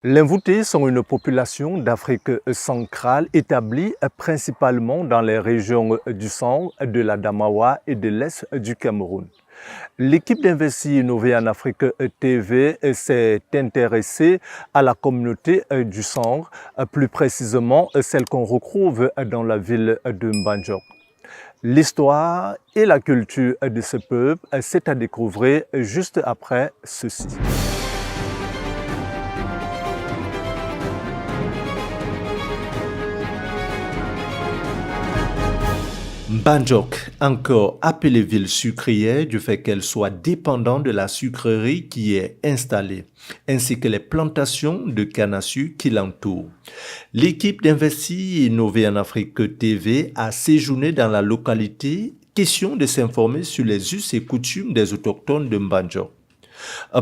Les Mvoutés sont une population d'Afrique centrale établie principalement dans les régions du centre, de l'Adamawa et de l'est du Cameroun. L'équipe d'Investir Innover en Afrique TV s'est intéressée à la communauté du centre, plus précisément celle qu'on retrouve dans la ville de Mbandjok. L'histoire et la culture de ce peuple, c'est à découvrir juste après ceci. Mbandjok, encore appelée ville sucrière du fait qu'elle soit dépendante de la sucrerie qui y est installée, ainsi que les plantations de canne à sucre qui l'entourent. L'équipe d'Investir et Innover en Afrique TV a séjourné dans la localité, question de s'informer sur les us et coutumes des autochtones de Mbandjok.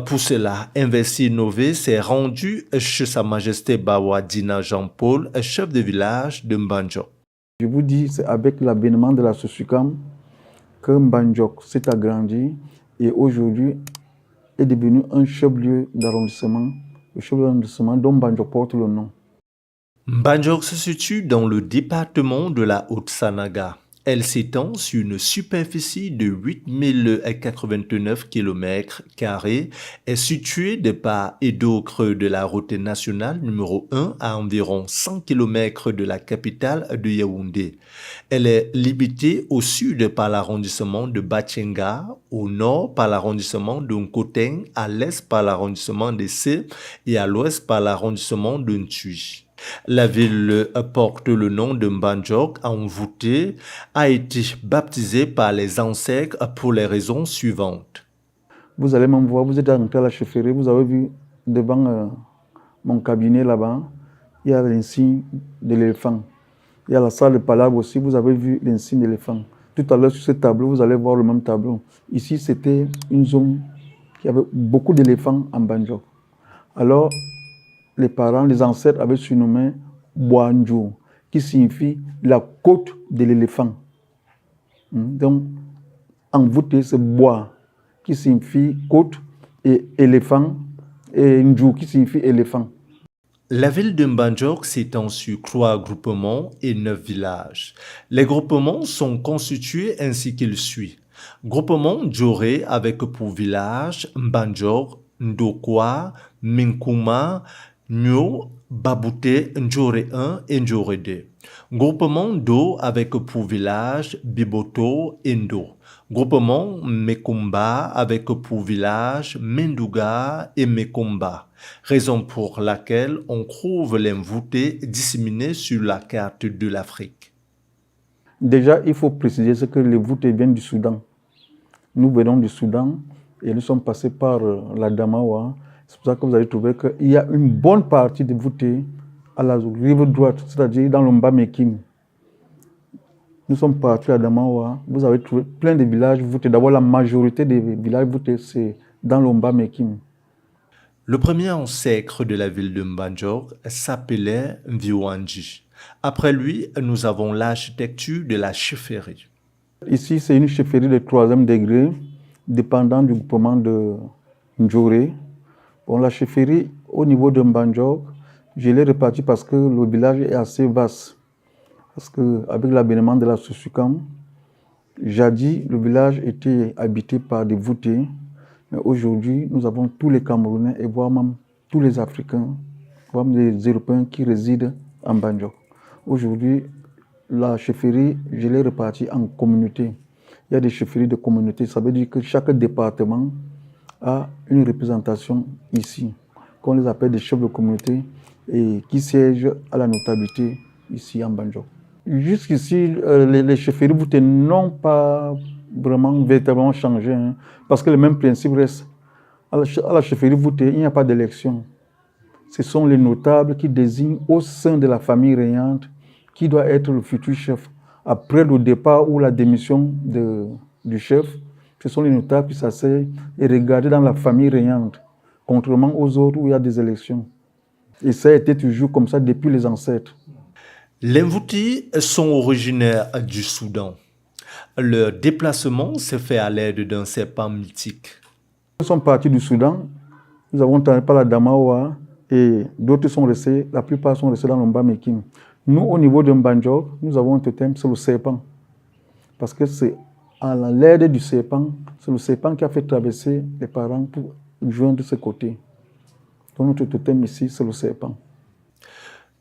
Pour cela, Investir Innover s'est rendu chez Sa Majesté Bawa Dina Jean-Paul, chef de village de Mbandjok. Je vous dis, c'est avec l'avènement de la SOSUCAM que Mbandjok s'est agrandi et aujourd'hui est devenu un chef-lieu d'arrondissement, le chef-lieu d'arrondissement dont Mbandjok porte le nom. Mbandjok se situe dans le département de la Haute-Sanaga. Elle s'étend sur une superficie de 8089 km², est située de part et d'autre de la route nationale numéro 1 à environ 100 km de la capitale de Yaoundé. Elle est limitée au sud par l'arrondissement de Batchenga, au nord par l'arrondissement de Nkoteng, à l'est par l'arrondissement de Sé et à l'ouest par l'arrondissement de Ntui. La ville porte le nom de Mbandjok envoûté, a été baptisée par les ancêtres pour les raisons suivantes. Vous allez me voir, vous êtes rentré à la chefferie, vous avez vu devant mon cabinet là-bas, il y a l'insigne de l'éléphant. Il y a la salle de palabre aussi, vous avez vu l'insigne de l'éléphant. Tout à l'heure sur ce tableau, vous allez voir le même tableau. Ici, c'était une zone qui avait beaucoup d'éléphants en Mbandjok. Alors, les parents, les ancêtres avaient surnommé Boanjou, qui signifie la côte de l'éléphant. Donc, envoûté, c'est Bois, qui signifie côte, et éléphant, et Ndjou, qui signifie éléphant. La ville de Mbandjok s'étend sur 3 groupements et 9 villages. Les groupements sont constitués ainsi qu'il suit. Groupement Djoré avec pour village Mbandjok, Ndokwa, Minkuma, Nyo, Babouté, Ndjoré 1 et Ndjoré 2. Groupement Do avec pour village Biboto et Ndo. Groupement Mekumba avec pour village Mendouga et Mekumba. Raison pour laquelle on trouve les Mvoutés disséminés sur la carte de l'Afrique. Déjà, il faut préciser que les Mvoutés viennent du Soudan. Nous venons du Soudan et nous sommes passés par la Damawa. C'est pour ça que vous allez trouver qu'il y a une bonne partie des Mvoutés à la rive droite, c'est-à-dire dans le Mbamekim. Nous sommes partis à Damawa, vous avez trouvé plein de villages Mvoutés. D'abord, la majorité des villages Mvoutés, c'est dans le Mbamekim. Le premier ancêtre de la ville de Mbandjok s'appelait Mviwanji. Après lui, nous avons l'architecture de la chefferie. Ici, c'est une chefferie de 3e degré, dépendant du groupement de Ndjoré. Bon, la chefferie, au niveau de Mbandjok, je l'ai répartie parce que le village est assez vaste. Parce qu'avec l'avènement de la SOSUCAM, jadis, le village était habité par des Mvoutés. Mais aujourd'hui, nous avons tous les Camerounais et voire même tous les Africains, voire même les Européens qui résident en Mbandjok. Aujourd'hui, la chefferie, je l'ai répartie en communautés. Il y a des chefferies de communautés. Ça veut dire que chaque département a une représentation ici, qu'on les appelle des chefs de communauté et qui siègent à la notabilité ici en Mbandjok. Jusqu'ici, les chefferies Mvoutés n'ont pas véritablement changé, hein, parce que le même principe reste. À la chefferie Mvoutés, il n'y a pas d'élection. Ce sont les notables qui désignent au sein de la famille régnante qui doit être le futur chef. Après le départ ou la démission du chef, ce sont les notables qui s'asseyent et regardent dans la famille régnante, contrairement aux autres où il y a des élections. Et ça a été toujours comme ça depuis les ancêtres. Les Mvoutis sont originaires du Soudan. Leur déplacement s'est fait à l'aide d'un serpent mythique. Nous sommes partis du Soudan, nous avons traversé par la Damawa et d'autres sont restés, la plupart sont restés dans le Mbamaking. Nous, au niveau de Mbandjok, nous avons un totem, c'est le serpent. Parce que c'est à l'aide du serpent, c'est le serpent qui a fait traverser les parents pour joindre ce côté. Donc notre totem ici, c'est le serpent.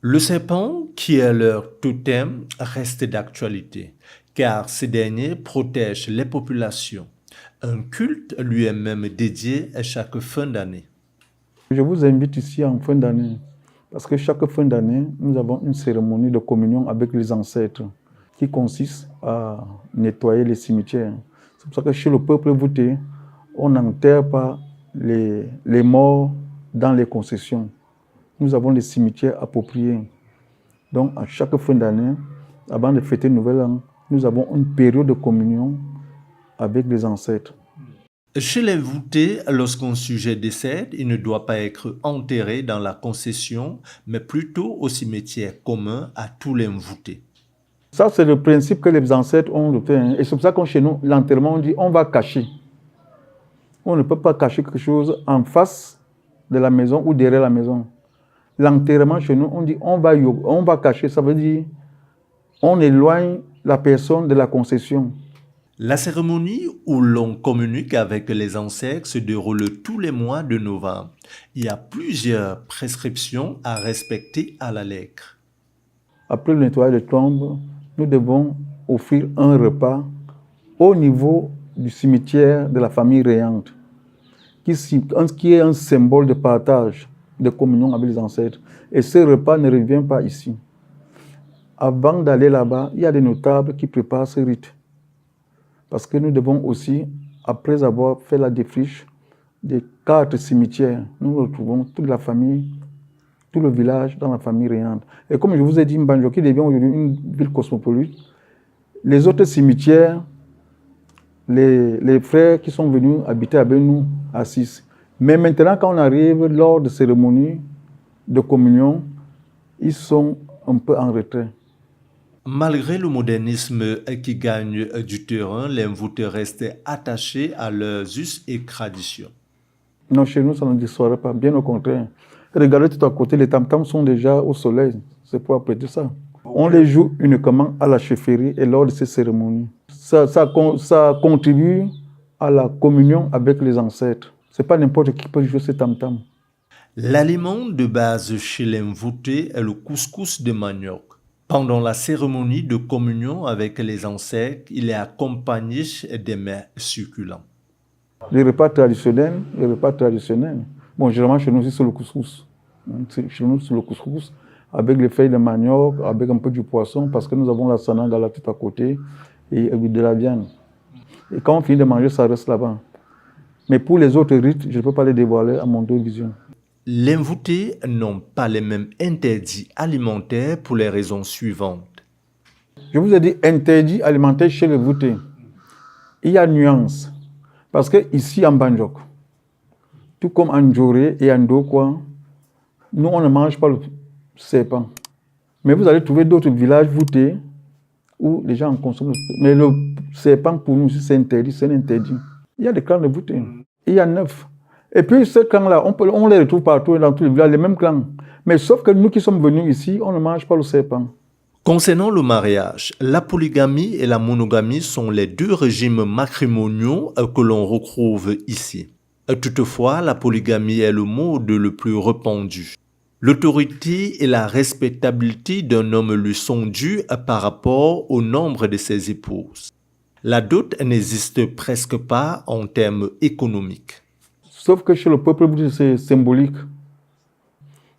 Le serpent, qui est leur totem, reste d'actualité, car ces derniers protègent les populations. Un culte lui est même dédié à chaque fin d'année. Je vous invite ici en fin d'année, parce que chaque fin d'année, nous avons une cérémonie de communion avec les ancêtres qui consiste à nettoyer les cimetières. C'est pour ça que chez le peuple Vouté, on n'enterre pas les morts dans les concessions. Nous avons des cimetières appropriés. Donc, à chaque fin d'année, avant de fêter le Nouvel An, nous avons une période de communion avec les ancêtres. Chez les voûtés, lorsqu'un sujet décède, il ne doit pas être enterré dans la concession, mais plutôt au cimetière commun à tous les voûtés. Ça, c'est le principe que les ancêtres ont fait. Et c'est pour ça que chez nous, l'enterrement, on dit on va cacher. On ne peut pas cacher quelque chose en face de la maison ou derrière la maison. L'enterrement chez nous, on dit on va cacher. Ça veut dire on éloigne la personne de la concession. La cérémonie où l'on communique avec les ancêtres se déroule tous les mois de novembre. Il y a plusieurs prescriptions à respecter à la lettre. Après le nettoyage de tombe, nous devons offrir un repas au niveau du cimetière de la famille rayante, qui est un symbole de partage, de communion avec les ancêtres. Et ce repas ne revient pas ici. Avant d'aller là-bas, il y a des notables qui préparent ce rite. Parce que nous devons aussi, après avoir fait la défriche des 4 cimetières, nous retrouvons toute la famille, tout le village dans la famille rayante. Et comme je vous ai dit, Mbandjoki devient aujourd'hui une ville cosmopolite. Les autres cimetières, les frères qui sont venus habiter avec nous assistent. Mais maintenant, quand on arrive lors de cérémonies de communion, ils sont un peu en retrait. Malgré le modernisme qui gagne du terrain, les voûtés restent attachés à leurs us et traditions. Non, chez nous, ça ne disparaît pas, bien au contraire. Regardez tout à côté, les tam-tams sont déjà au soleil. C'est pour apprêter ça. On les joue uniquement à la chefferie et lors de ces cérémonies. Ça contribue à la communion avec les ancêtres. Ce n'est pas n'importe qui peut jouer ces tam-tams. L'aliment de base chez les voûtés est le couscous de manioc. Pendant la cérémonie de communion avec les ancêtres, il est accompagné des mets succulents. Les repas traditionnels. Bon, généralement, chez nous, c'est le couscous. Chez nous, c'est le couscous avec les feuilles de manioc, avec un peu du poisson, parce que nous avons la sananga là tout à côté et de la viande. Et quand on finit de manger, ça reste là-bas. Mais pour les autres rites, je ne peux pas les dévoiler à mon télévision. Les voûtés n'ont pas les mêmes interdits alimentaires pour les raisons suivantes. Je vous ai dit interdit alimentaire chez les voûtés. Il y a nuance. Parce que ici en Mbandjok, tout comme en Djoré et en Dokwa, nous on ne mange pas le serpent. Mais vous allez trouver d'autres villages voûtés où les gens en consomment. Mais le serpent pour nous c'est interdit, c'est interdit. Il y a des clans de voûtés. Il y a 9. Et puis ces clans-là, on les retrouve partout dans tous les villages, les mêmes clans. Mais sauf que nous qui sommes venus ici, on ne mange pas le serpent. Concernant le mariage, la polygamie et la monogamie sont les 2 régimes matrimoniaux que l'on retrouve ici. Toutefois, la polygamie est le mode le plus répandu. L'autorité et la respectabilité d'un homme lui sont dues par rapport au nombre de ses épouses. La dot n'existe presque pas en termes économiques. Sauf que chez le peuple, c'est symbolique.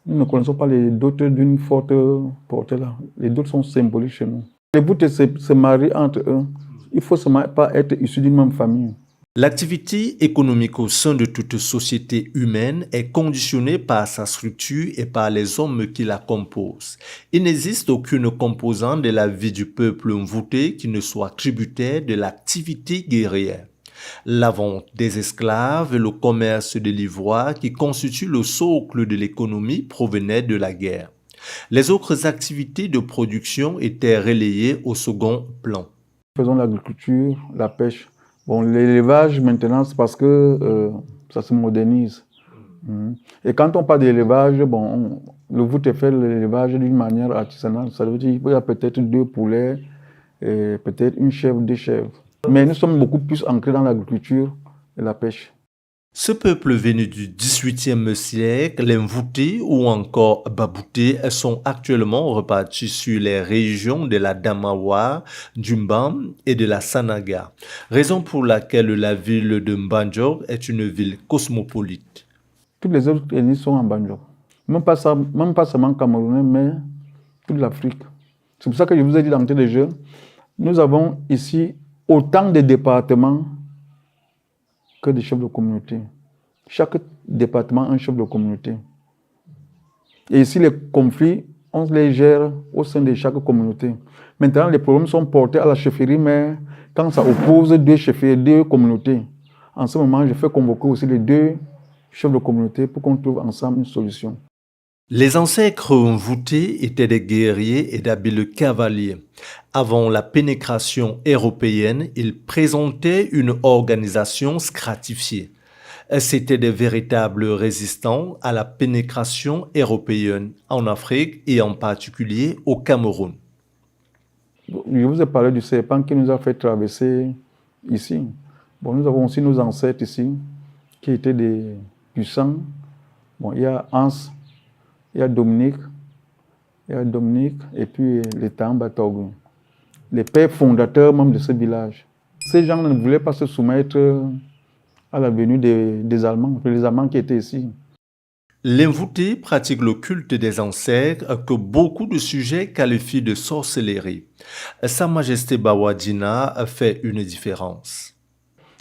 Nous ne connaissons pas les dots d'une forte portée là. Les dots sont symboliques chez nous. Les bouts se marient entre eux. Il ne faut pas être issu d'une même famille. L'activité économique au sein de toute société humaine est conditionnée par sa structure et par les hommes qui la composent. Il n'existe aucune composante de la vie du peuple voûté qui ne soit tributaire de l'activité guerrière. La vente des esclaves et le commerce de l'ivoire qui constituent le socle de l'économie provenaient de la guerre. Les autres activités de production étaient relayées au second plan. Faisons l'agriculture, la pêche. Bon, l'élevage maintenant, c'est parce que ça se modernise. Mhm. Et quand on parle d'élevage, bon, le voûte fait l'élevage d'une manière artisanale. Ça veut dire qu'il y a peut-être 2 poulets et peut-être une chèvre, 2 chèvres. Mais nous sommes beaucoup plus ancrés dans l'agriculture et la pêche. Ce peuple venu du XVIIIe siècle, les Mvoutés ou encore Baboutés sont actuellement repartis sur les régions de la Damawa, du Mbam et de la Sanaga, raison pour laquelle la ville de Mbandjok est une ville cosmopolite. Toutes les autres ethnies sont en Banjo. Même pas seulement camerounais, mais toute l'Afrique. C'est pour ça que je vous ai dit d'entrée de jeu, nous avons ici autant de départements que de chefs de communauté. Chaque département a un chef de communauté. Et ici, les conflits, on les gère au sein de chaque communauté. Maintenant, les problèmes sont portés à la chefferie, mais quand ça oppose 2 chefferies, 2 communautés, en ce moment, je fais convoquer aussi les 2 chefs de communauté pour qu'on trouve ensemble une solution. Les ancêtres Mvoutés étaient des guerriers et d'habiles cavaliers. Avant la pénétration européenne, ils présentaient une organisation stratifiée. C'étaient des véritables résistants à la pénétration européenne en Afrique et en particulier au Cameroun. Je vous ai parlé du serpent qui nous a fait traverser ici. Bon, nous avons aussi nos ancêtres ici qui étaient du sang. Bon, il y a Hans, il y a Dominique et puis les Tamba Togo, les pères fondateurs même de ce village. Ces gens ne voulaient pas se soumettre à la venue des Allemands, les Allemands qui étaient ici. Les Mvoutés pratiquent le culte des ancêtres que beaucoup de sujets qualifient de sorcellerie. Sa Majesté Bawadina fait une différence.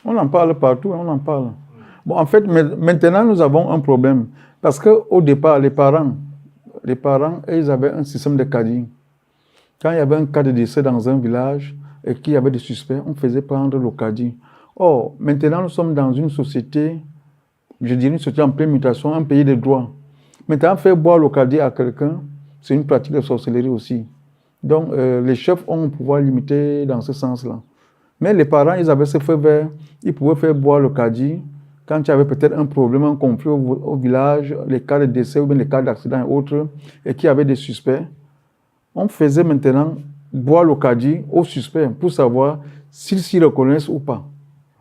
On en parle partout, on en parle. Bon, en fait, maintenant, nous avons un problème. Parce qu'au départ, les parents, ils avaient un système de caddie. Quand il y avait un cas de décès dans un village et qu'il y avait des suspects, on faisait prendre le caddie. Or, maintenant, nous sommes dans une société, je dirais une société en pleine mutation, un pays de droit. Maintenant, faire boire le caddie à quelqu'un, c'est une pratique de sorcellerie aussi. Donc, les chefs ont un pouvoir limité dans ce sens-là. Mais les parents, ils avaient ce feu vert, ils pouvaient faire boire le caddie. Quand il y avait peut-être un problème, un conflit au village, les cas de décès ou bien les cas d'accident et autres, et qu'il y avait des suspects, on faisait maintenant boire le caddie aux suspects pour savoir s'ils s'y reconnaissent ou pas.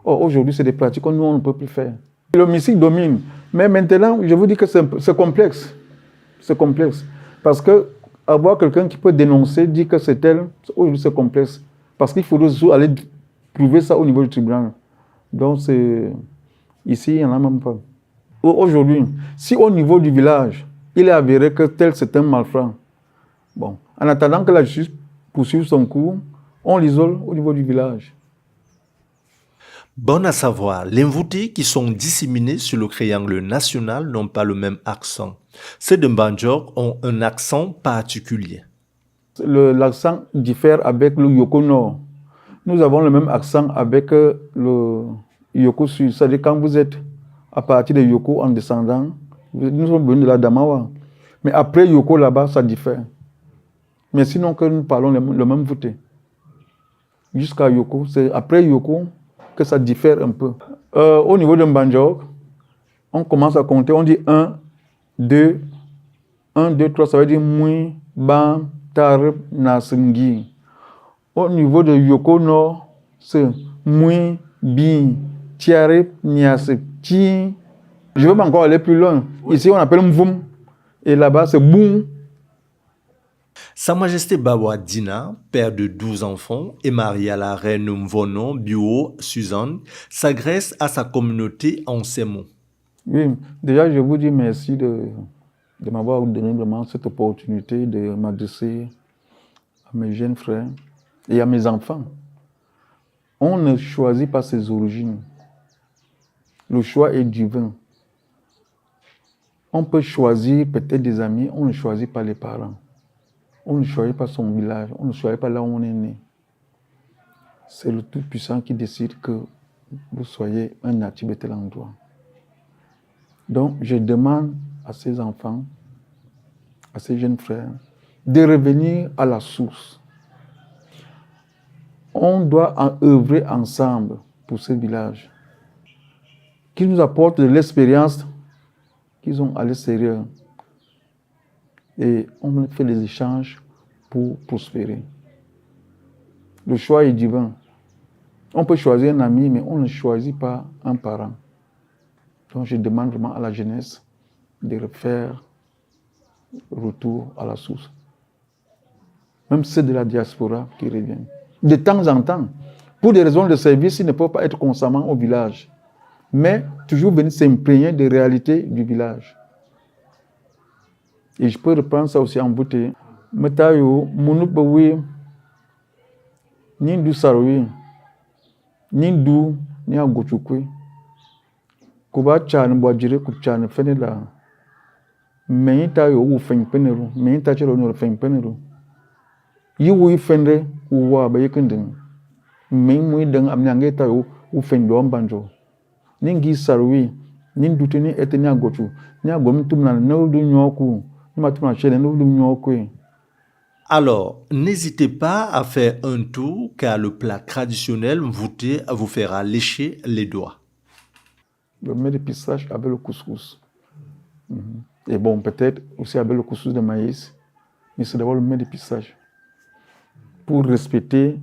Or, aujourd'hui, c'est des pratiques que nous, on ne peut plus faire. Le mystique domine. Mais maintenant, je vous dis que c'est complexe. C'est complexe. Parce que avoir quelqu'un qui peut dénoncer, dire que c'est tel, aujourd'hui, c'est complexe. Parce qu'il faudrait aller prouver ça au niveau du tribunal. Donc, ici, il n'y en a même pas. Aujourd'hui, si au niveau du village, il est avéré que tel, c'est un malfrat, bon, en attendant que la justice poursuive son cours, on l'isole au niveau du village. Bon à savoir, les Mvoutés qui sont disséminés sur le triangle national n'ont pas le même accent. Ceux de Mbandjok ont un accent particulier. L'accent diffère avec le Yoko Nord. Nous avons le même accent avec le Yoko Sud. C'est-à-dire quand vous êtes à partir de Yoko en descendant, nous sommes venus de la Damawa. Mais après Yoko là-bas, ça diffère. Mais sinon que nous parlons le même Mvouté. Jusqu'à Yoko, c'est après Yoko que ça diffère un peu. Au niveau de Mbandjok, on commence à compter, on dit 1, 2, 1, 2, 3, ça veut dire Mui, Bam, Tarep, Nasengi. Au niveau de Yoko Nord, c'est Mui, Bi, Tiarep, Niasep, Ti. Je veux encore aller plus loin. Ici, on appelle Mvoum. Et là-bas, c'est Boum. Sa Majesté Bawadina, père de 12 enfants et marié à la reine Mvono Bio Suzanne, s'agresse à sa communauté en ces mots. Oui, déjà, je vous dis merci de m'avoir donné vraiment cette opportunité de m'adresser à mes jeunes frères et à mes enfants. On ne choisit pas ses origines. Le choix est divin. On peut choisir peut-être des amis, on ne choisit pas les parents. On ne choisit pas son village, on ne choisit pas là où on est né. C'est le Tout-Puissant qui décide que vous soyez un natif de tel endroit. Donc, je demande à ces enfants, à ces jeunes frères, de revenir à la source. On doit œuvrer ensemble pour ce village, qui nous apporte de l'expérience qu'ils ont à l'extérieur. Et on fait des échanges pour prospérer. Le choix est divin. On peut choisir un ami, mais on ne choisit pas un parent. Donc je demande vraiment à la jeunesse de refaire retour à la source. Même ceux de la diaspora qui reviennent. De temps en temps, pour des raisons de service, ils ne peuvent pas être constamment au village. Mais toujours venir s'imprégner des réalités du village. Et je peux reprendre ça aussi en beauté. Metayo, Mounouboué, Nindu Saroui, Nindu, Nia Gochukwe, Kuba Chan Boadjire, Kuchan Fenela, Meitayo, ou Fen Penero, Meintachero, no Fen Penero. You will fendre, ou wa Bayekending, Ming Deng Amnangeta, ou Fen Dombanjo. Ningi Saroui, Nindu Tini etenia Gochu, Nia Gomtumna, no du Nyoku. Alors, n'hésitez pas à faire un tour car le plat traditionnel voûté vous fera lécher les doigts. Le mets de pistache avec le couscous. Et bon, peut-être aussi avec le couscous de maïs, mais c'est d'abord le mets de pistache. Pour respecter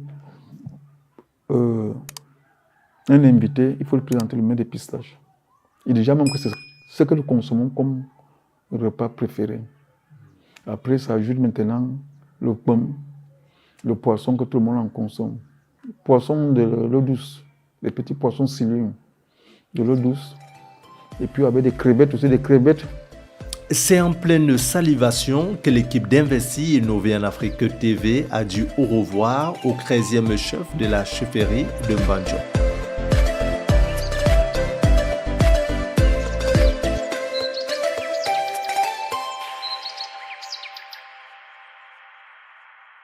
un invité, il faut lui présenter le mets de pistache. Et déjà même que c'est ce que nous consommons comme repas préféré. Après, ça ajoute maintenant le pomme, le poisson que tout le monde en consomme. Poisson de l'eau douce, des petits poissons ciliés de l'eau douce. Et puis avec des crevettes aussi, des crevettes. C'est en pleine salivation que l'équipe d'Investi Innover en Afrique TV a dit au revoir au 13e chef de la chefferie de Mbandjo.